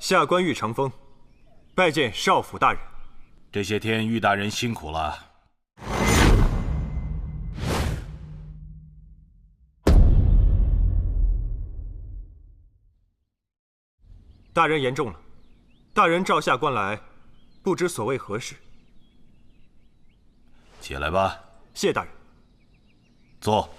下官玉长风，拜见少府大人。这些天玉大人辛苦了。大人言重了，大人召下官来，不知所谓何事。起来吧。谢大人。坐。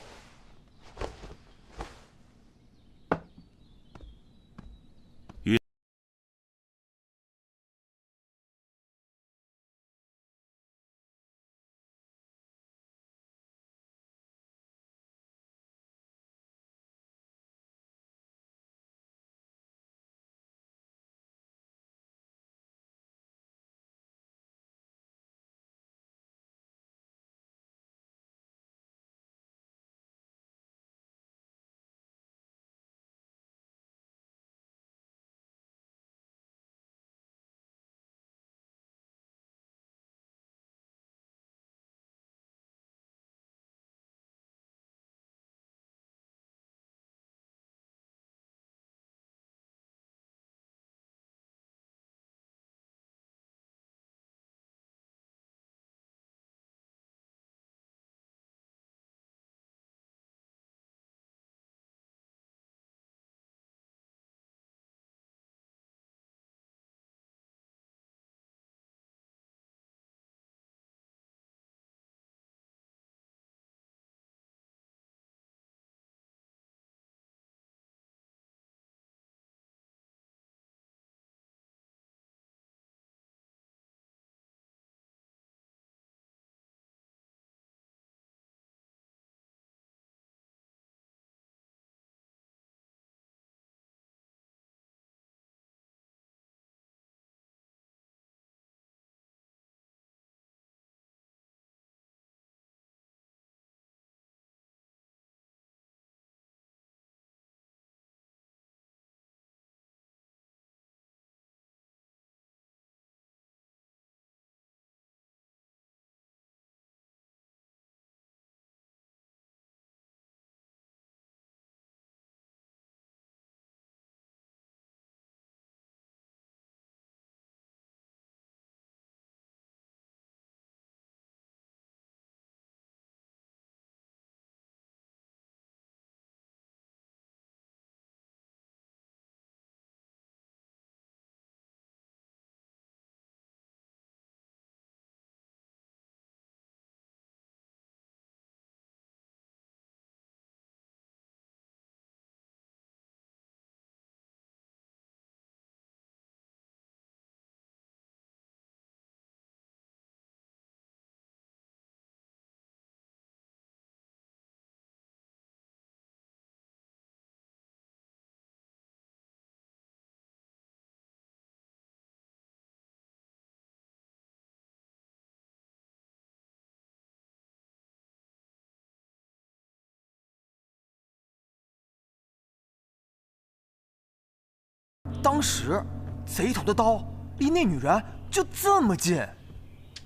当时，贼头的刀离那女人就这么近，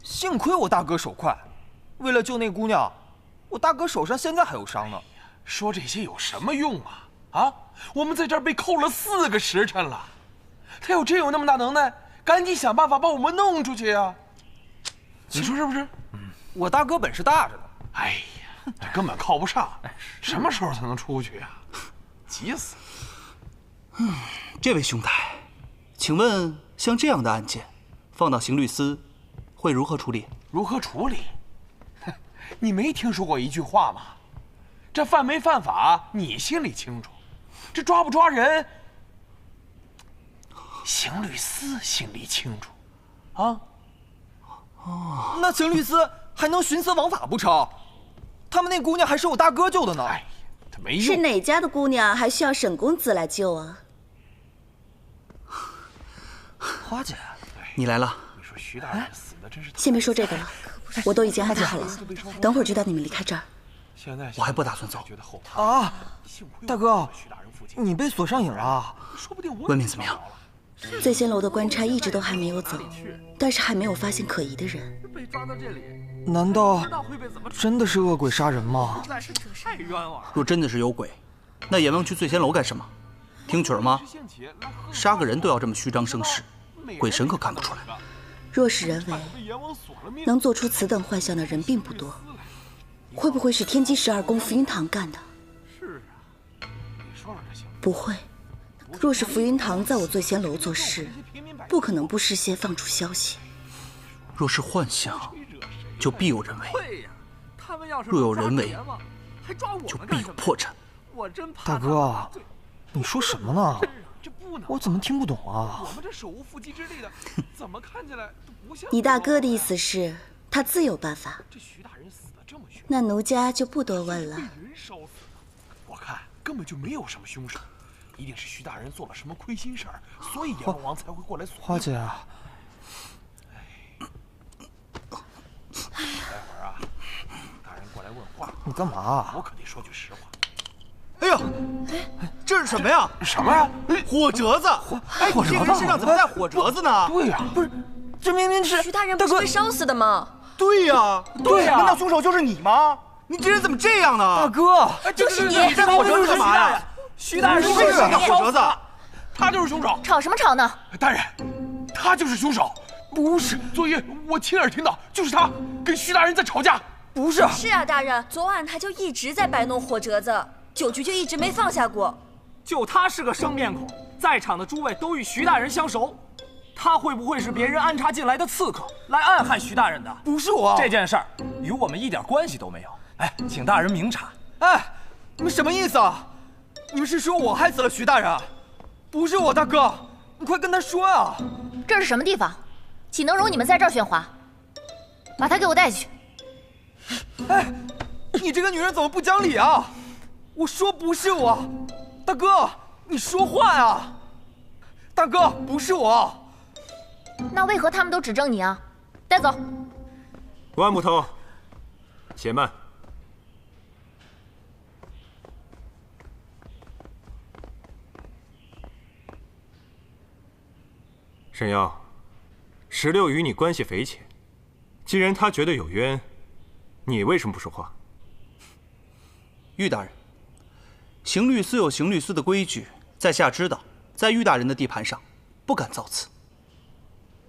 幸亏我大哥手快，为了救那姑娘，我大哥手上现在还有伤呢。说这些有什么用啊？啊，我们在这儿被扣了4个时辰了，他要真有那么大能耐，赶紧想办法把我们弄出去呀！你说是不是？我大哥本事大着呢。哎呀，这根本靠不上，什么时候才能出去呀？急死！这位兄台，请问像这样的案件，放到刑律司会如何处理？如何处理？你没听说过一句话吗？这犯没犯法，你心里清楚；这抓不抓人，刑律司心里清楚。啊？哦，那刑律司还能徇私枉法不成？他们那姑娘还是我大哥救的呢。哎呀，他没用。是哪家的姑娘还需要沈公子来救啊？花姐，你来了。你说徐大人死的真是……先别说这个了，我都已经安排好了，等会儿就带你们离开这儿。我还不打算走。啊，大哥，你被锁上瘾了？外面怎么样？醉仙楼的官差一直都还没有走，但是还没有发现可疑的人。难道真的是恶鬼杀人吗？若真的是有鬼，那阎王去醉仙楼干什么？听曲儿吗？杀个人都要这么虚张声势，鬼神可看不出来。若是人为，能做出此等幻象的人并不多。会不会是天机12宫福云堂干的？是啊，你说说这行吗？不会。若是福云堂在我醉仙楼做事，不可能不事先放出消息。若是幻象，就必有人为；若有人为，就必有破绽。大哥，你说什么呢？我怎么听不懂啊？我们这手无缚鸡之力的，怎么看起来都不像？你大哥的意思是，他自有办法。这徐大人死得这么凶，那奴家就不多问了。被人烧死的，我看根本就没有什么凶手，一定是徐大人做了什么亏心事儿，所以阎王王才会过来索命。花姐啊，待会儿啊，大人过来问话，你干嘛？我可得说句实话。哎呀，这是什么呀？什么呀？火折子！哎，你这个人身上怎么带火折子呢？对呀，不是，这明明是徐大人不是被烧死的吗？对呀，对呀难道凶手就是你吗？你这人怎么这样呢？大哥，就是你带火折子干嘛呀？徐大人你为什么带火折子？他就是凶手。吵什么吵呢？大人，他就是凶手。不是，昨夜我亲耳听到，就是他跟徐大人在吵架。不是。是啊，大人，昨晚他就一直在摆弄火折子，酒局就一直没放下过。就他是个生面孔，在场的诸位都与徐大人相熟，他会不会是别人安插进来的刺客，来暗害徐大人的？不是我，这件事儿与我们一点关系都没有。哎，请大人明察。哎，你们什么意思啊？你们是说我害死了徐大人？不是我，大哥，你快跟他说啊！这是什么地方？岂能容你们在这儿喧哗？把他给我带去。哎，你这个女人怎么不讲理啊？我说不是我，大哥，你说话呀！大哥，不是我。那为何他们都指证你啊？带走。万捕头，且慢。沈耀，16与你关系匪浅，既然他觉得有冤，你为什么不说话？玉大人，邢律司有邢律司的规矩，在下知道，在玉大人的地盘上，不敢造次。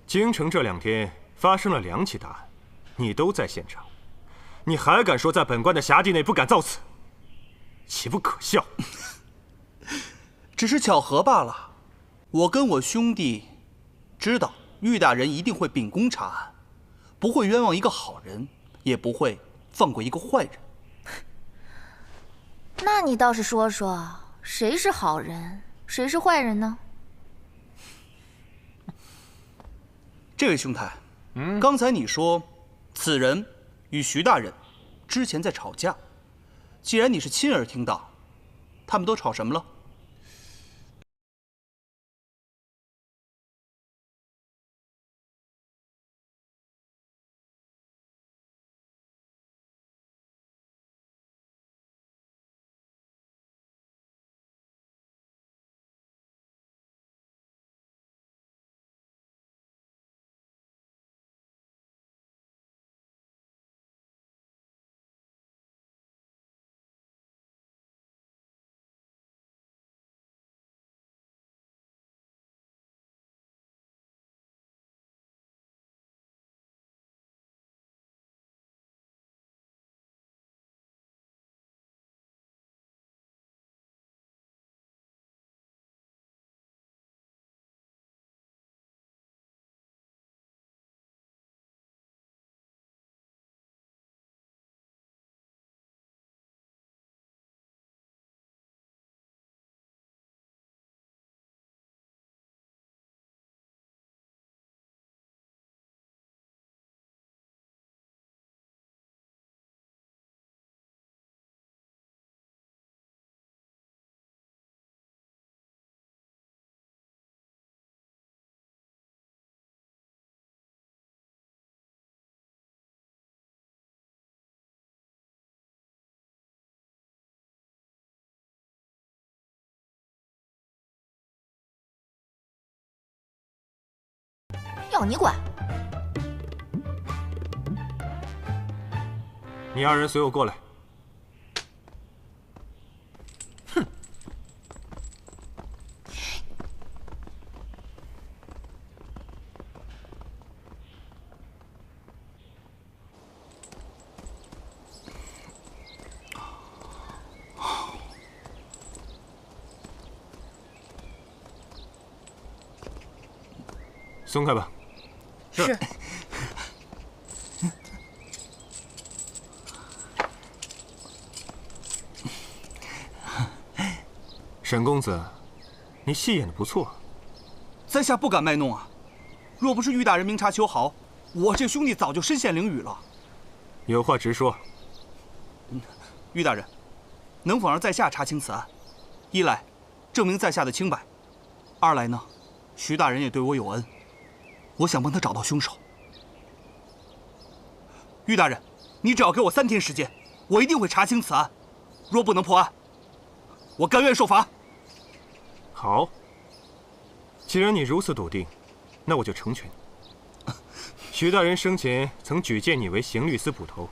京城这2天发生了2起大案，你都在现场，你还敢说在本官的辖地内不敢造次，岂不可笑？只是巧合罢了。我跟我兄弟知道玉大人一定会秉公查案，不会冤枉一个好人，也不会放过一个坏人。那你倒是说说，谁是好人，谁是坏人呢？这位兄台，刚才你说此人与徐大人之前在吵架，既然你是亲耳听到，他们都吵什么了？要你管！你2人随我过来。松开吧。是。沈公子，你戏演的不错。在下不敢卖弄啊，若不是玉大人明察秋毫，我这兄弟早就身陷囹圄了。有话直说。玉大人，能否让在下查清此案？一来，证明在下的清白；二来呢，徐大人也对我有恩，我想帮他找到凶手。玉大人，你只要给我3天时间，我一定会查清此案。若不能破案，我甘愿受罚。好，既然你如此笃定，那我就成全你。徐大人生前曾举荐你为刑律司捕头，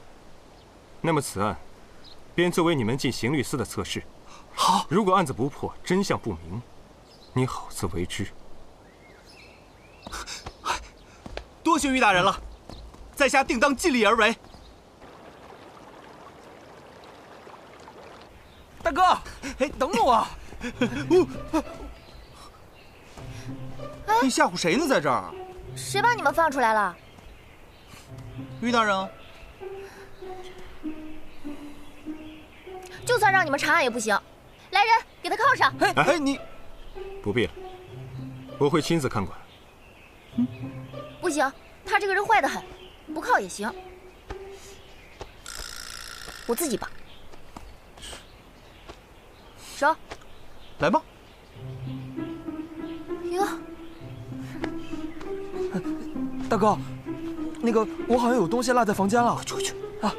那么此案便作为你们进刑律司的测试。好，如果案子不破，真相不明，你好自为之。多谢玉大人了，在下定当尽力而为。大哥，哎，等等我！你吓唬谁呢？在这儿？谁把你们放出来了？玉大人，就算让你们查案也不行。来人，给他铐上！哎，你不必了，我会亲自看管。不行，他这个人坏得很，不铐也行。我自己绑。手，来吧。哟，大哥，那个我好像有东西落在房间了，去去啊！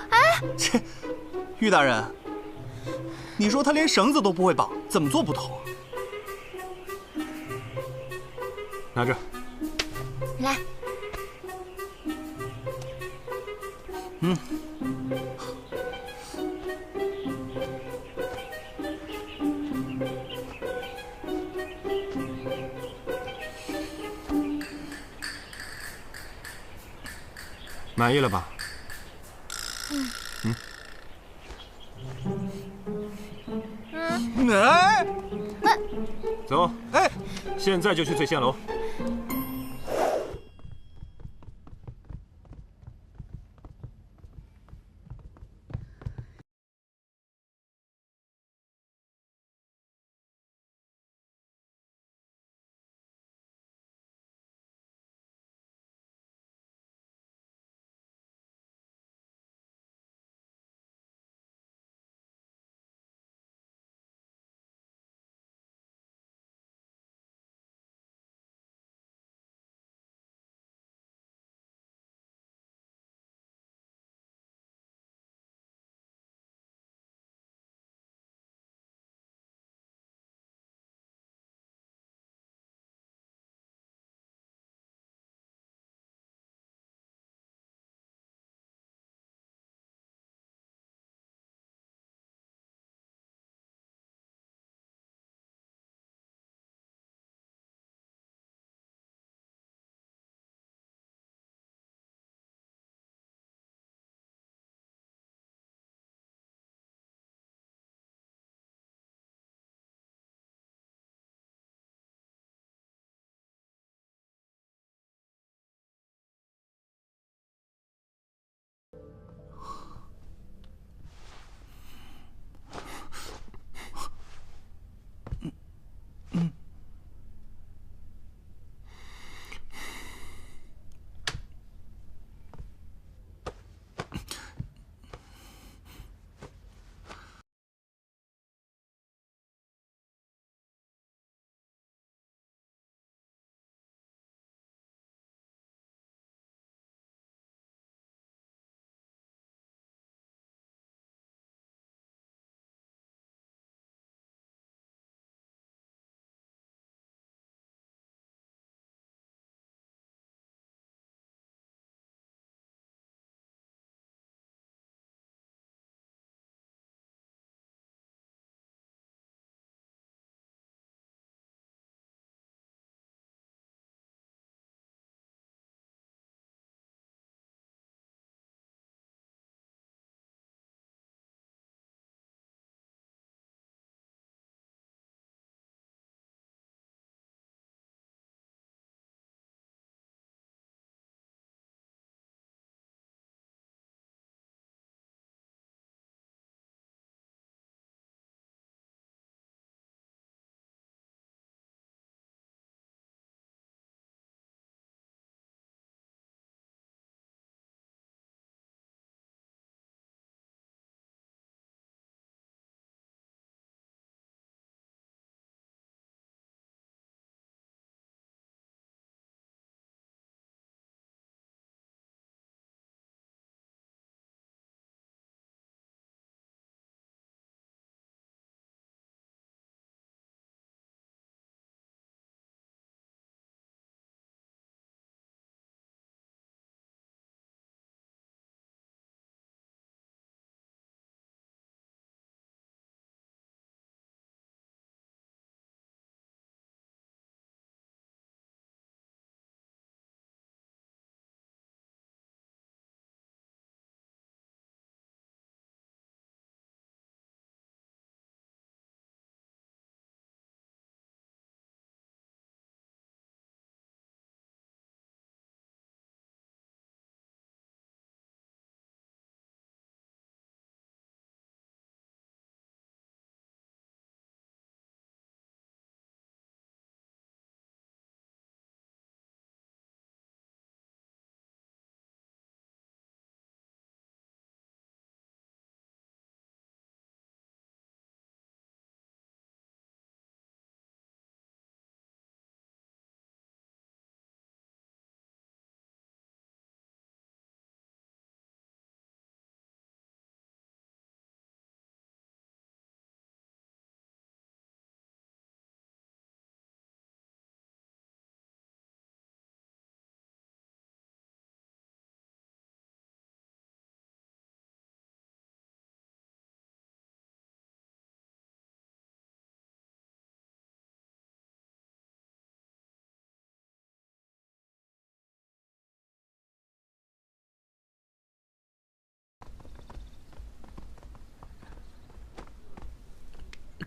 哎，切，玉大人，你说他连绳子都不会绑，怎么做捕头啊？拿着。来。满意了吧？哎，走，哎，现在就去醉仙楼。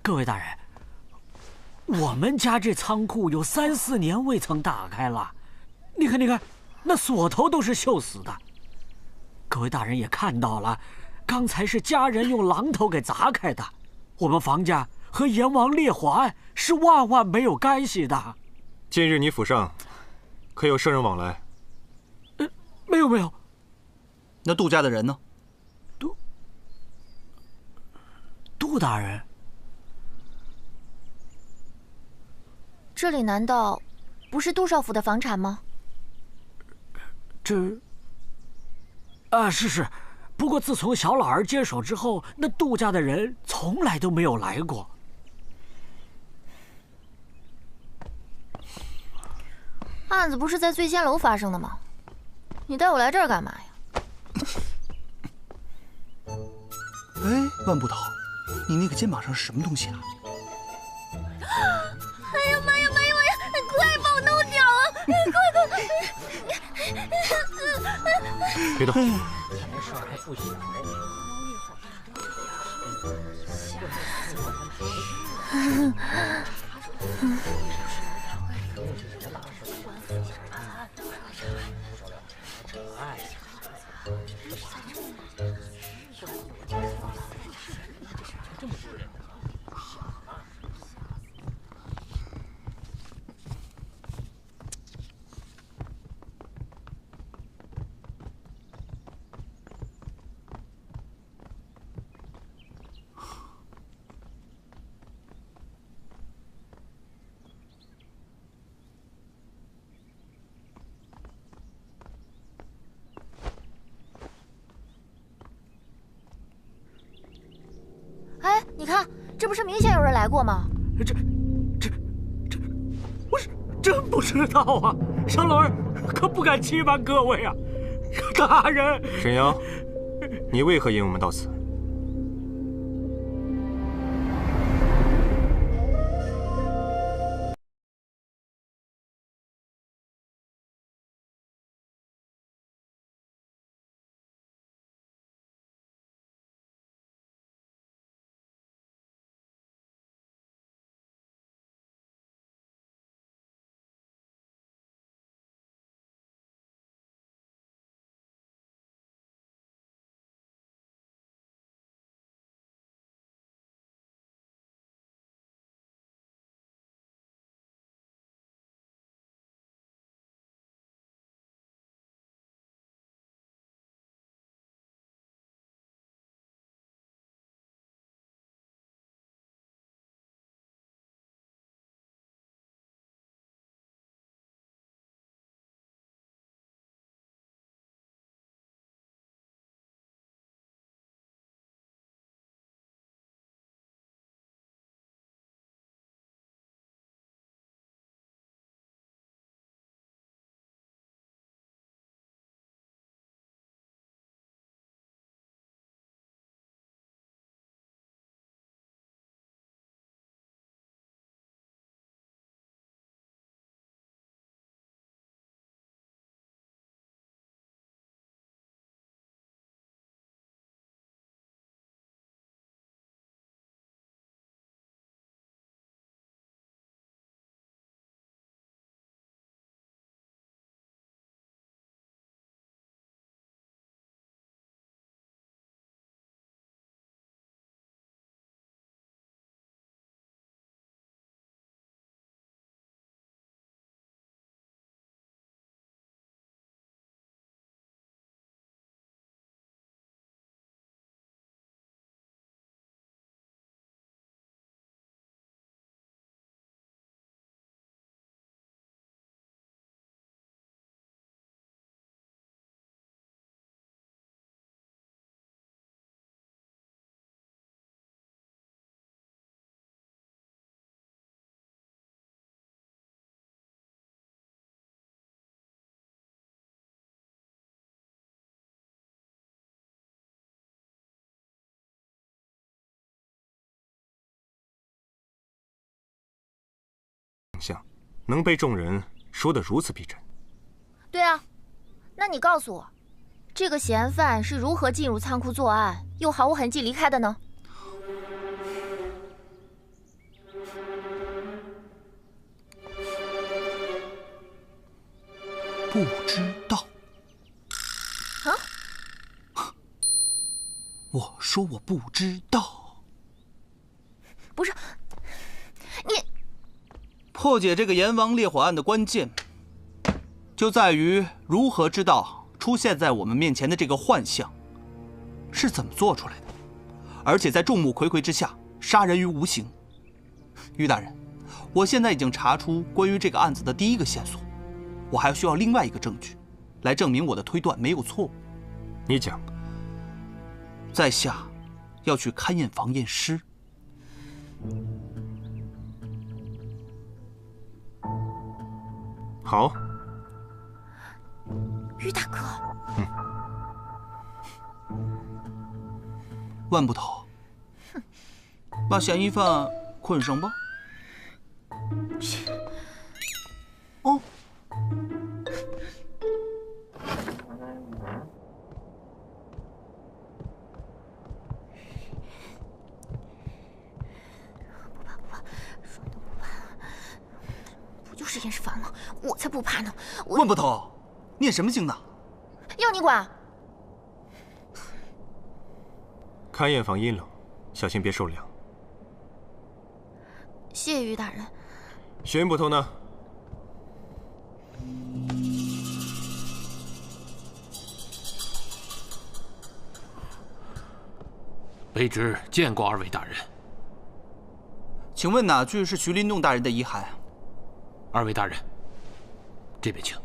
各位大人，我们家这仓库有3、4年未曾打开了，你看，那锁头都是锈死的。各位大人也看到了，刚才是家人用榔头给砸开的。我们房家和阎王烈火案是万没有干系的。近日你府上可有生人往来？没有。那杜家的人呢？杜大人，这里难道不是杜少府的房产吗？是。不过自从小老儿接手之后，那杜家的人从来都没有来过。案子不是在醉仙楼发生的吗？你带我来这儿干嘛呀？哎，万不倒，你那个肩膀上是什么东西啊？哎呀妈呀！快把我弄掉啊！快！别动。哎，你看，这不是明显有人来过吗？我是真不知道啊！小老儿可不敢欺瞒各位啊！大人，沈阳，你为何引我们到此？能被众人说得如此逼真。对啊，那你告诉我，这个嫌犯是如何进入仓库作案，又毫无痕迹离开的呢？不知道。啊？我说我不知道。不是，你破解这个阎王烈火案的关键，就在于如何知道出现在我们面前的这个幻象是怎么做出来的，而且在众目睽睽之下杀人于无形。于大人，我现在已经查出关于这个案子的第一个线索，我还需要另外一个证据，来证明我的推断没有错误。你讲。在下要去勘验房验尸。好。于大哥。万捕头，把嫌疑犯捆上吧。哦。不就是验尸房吗？我才不怕呢！万捕头，念什么经呢？要你管！勘验房阴冷，小心别受凉。谢谢于大人。巡捕头呢？卑职见过二位大人。请问哪具是徐林栋大人的遗骸？二位大人，这边请。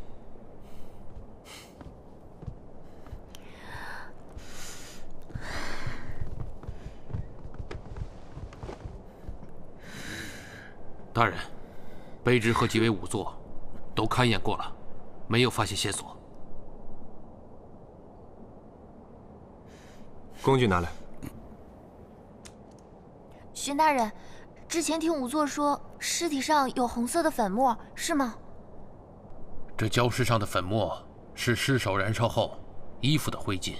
大人，卑职和几位仵作都勘验过了，没有发现线索。工具拿来。巡大人，之前听仵作说尸体上有红色的粉末，是吗？这焦尸上的粉末是尸首燃烧后衣服的灰烬。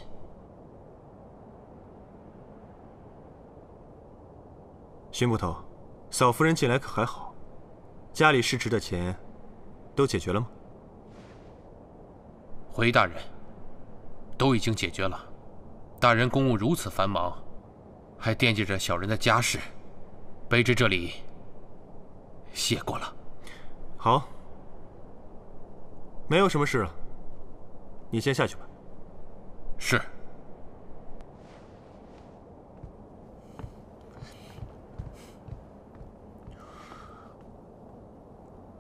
巡捕头，嫂夫人近来可还好？家里失职的钱都解决了吗？回大人，都已经解决了。大人公务如此繁忙，还惦记着小人的家事，卑职这里谢过了。好，没有什么事了，你先下去吧。是。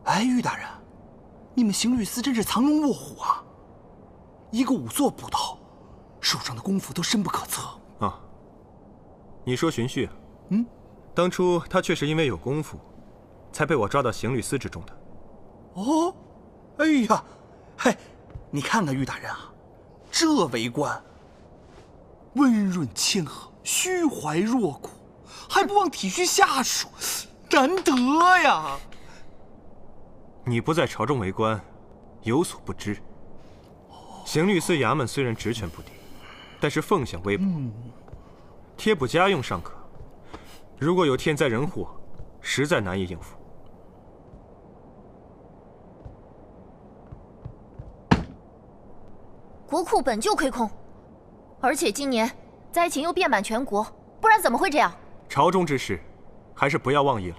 哎，于大人，你们刑律司真是藏龙卧虎啊！一个仵作捕头，手上的功夫都深不可测啊。你说荀旭啊？嗯，当初他确实因为有功夫，才被我抓到刑律司之中的。哦，哎呀，嘿，你看看于大人啊，这为官，温润谦和，虚怀若谷，还不忘体恤下属，难得呀！你不在朝中为官，有所不知。刑律司衙门虽然职权不低，但是奉享微薄，贴补家用尚可，如果有天灾人祸，实在难以应付。国库本就亏空，而且今年灾情又遍满全国，不然怎么会这样？朝中之事，还是不要妄议了。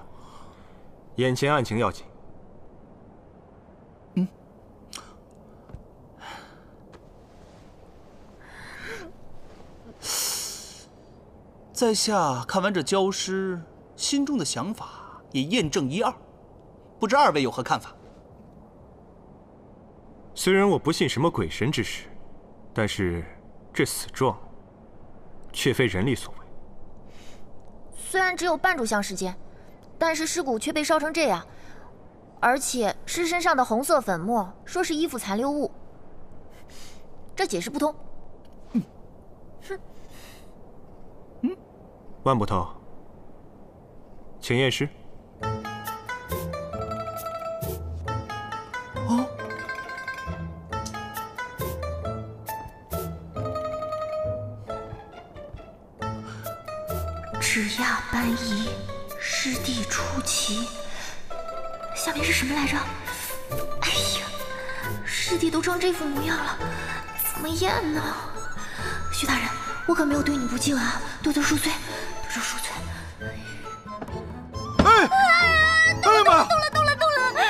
眼前案情要紧。在下看完这焦尸，心中的想法也验证一二，不知二位有何看法？虽然我不信什么鬼神之事，但是这死状，却非人力所为。虽然只有半炷香时间，但是尸骨却被烧成这样，而且尸身上的红色粉末说是衣服残留物，这解释不通。万捕头，请验尸。哦，指压斑移，湿地出奇。下面是什么来着？哎呀，尸体都成这副模样了，怎么验呢？徐大人，我可没有对你不敬啊，多多恕罪，多多恕罪。哎呀妈呀！动了！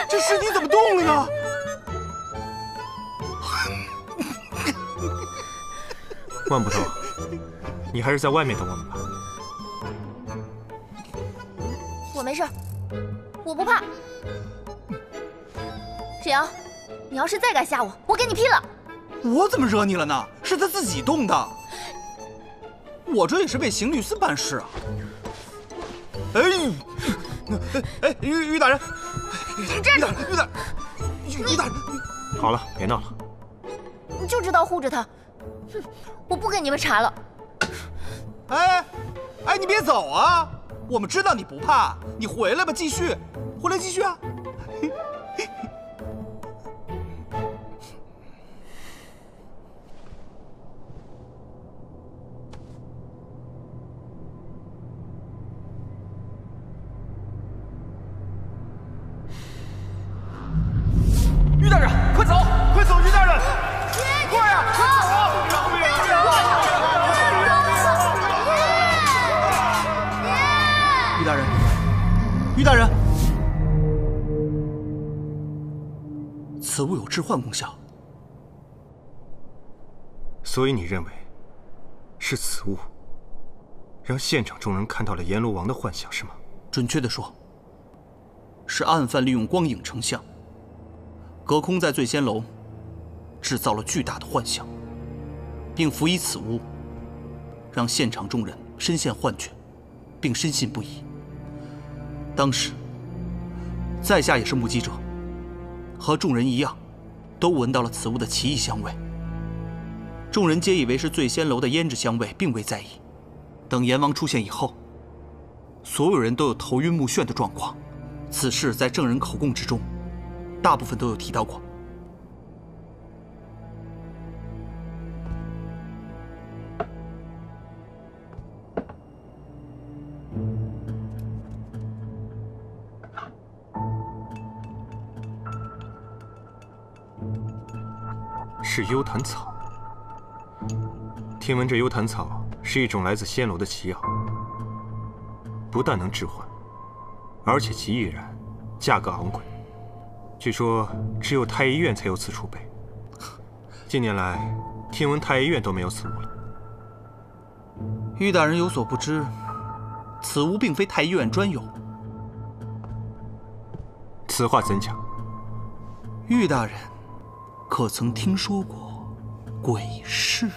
这尸体怎么动了呢？万捕头，你还是在外面等我们吧。我没事，我不怕。沈阳，你要是再敢吓我，我跟你拼了！我怎么惹你了呢？是他自己动的。我这也是为邢律师办事啊。哎，于大人，你站住！于大人，好了，别闹了。你就知道护着他，哼！我不跟你们缠了。哎，你别走啊！我们知道你不怕，你回来吧，继续，回来继续啊！于大人，快走，快走，于大人，快呀，快走！于大人，此物有致幻功效，所以你认为是此物让现场众人看到了阎罗王的幻象，是吗？准确地说，是案犯利用光影成像，隔空在醉仙楼制造了巨大的幻象，并辅以此物，让现场众人深陷幻觉，并深信不疑。当时，在下也是目击者，和众人一样，都闻到了此物的奇异香味。众人皆以为是醉仙楼的胭脂香味，并未在意。等阎王出现以后，所有人都有头晕目眩的状况。此事在证人口供之中，大部分都有提到过。是幽檀草。听闻这幽檀草是一种来自仙楼的奇药，不但能致幻，而且极易燃，价格昂贵。据说只有太医院才有此储备。近年来，听闻太医院都没有此物了。玉大人有所不知，此物并非太医院专有。此话怎讲？玉大人可曾听说过鬼市？